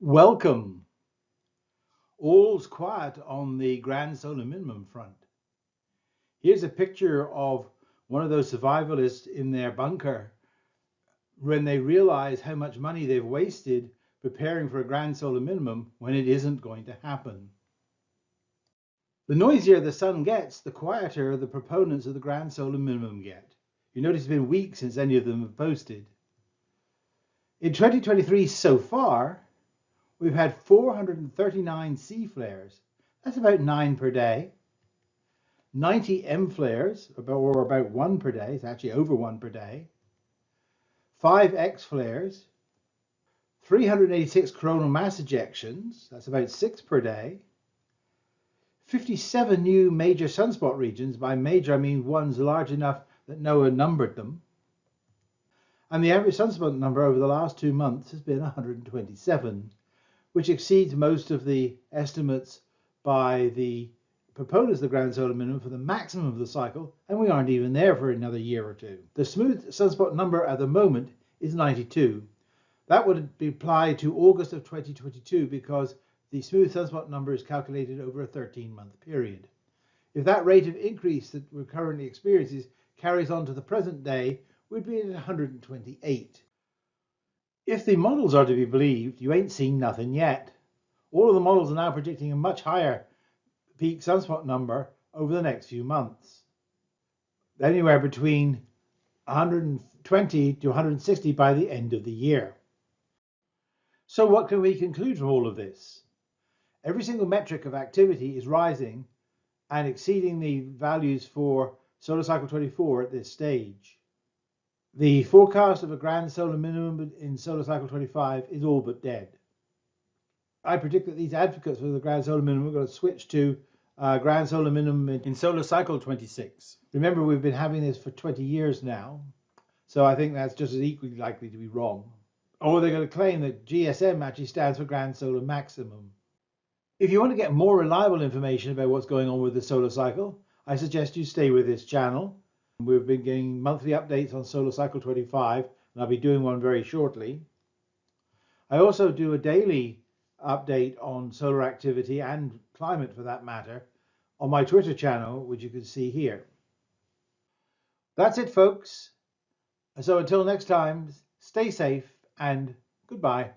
Welcome. All's quiet on the grand solar minimum front. Here's a picture of one of those survivalists in their bunker when they realize how much money they've wasted preparing for a grand solar minimum when it isn't going to happen. The noisier the sun gets, the quieter the proponents of the grand solar minimum get. You notice it's been weeks since any of them have posted. In 2023 so far, we've had 439 C flares. That's about 9 per day. 90 M flares, or about 1 per day. It's actually over 1 per day. 5 X flares. 386 coronal mass ejections. That's about 6 per day. 57 new major sunspot regions. By major, I mean ones large enough that NOAA numbered them. And the average sunspot number over the last 2 months has been 127. Which exceeds most of the estimates by the proponents of the grand solar minimum for the maximum of the cycle, and we aren't even there for another year or two. The smooth sunspot number at the moment is 92. That would be applied to August of 2022 because the smooth sunspot number is calculated over a 13-month period. If that rate of increase that we're currently experiencing carries on to the present day, we'd be at 128. If the models are to be believed, you ain't seen nothing yet. All of the models are now predicting a much higher peak sunspot number over the next few months. Anywhere between 120 to 160 by the end of the year. So what can we conclude from all of this? Every single metric of activity is rising and exceeding the values for solar cycle 24 at this stage. The forecast of a grand solar minimum in solar cycle 25 is all but dead. I predict that these advocates for the grand solar minimum are going to switch to grand solar minimum in solar cycle 26. Remember, we've been having this for 20 years now, so I think that's just as equally likely to be wrong. Or they're going to claim that GSM actually stands for grand solar maximum. If you want to get more reliable information about what's going on with the solar cycle, I suggest you stay with this channel. We've been getting monthly updates on solar cycle 25, and I'll be doing one very shortly. I also do a daily update on solar activity and climate for that matter on my Twitter channel, which you can see here. That's it, folks. So until next time, stay safe and goodbye.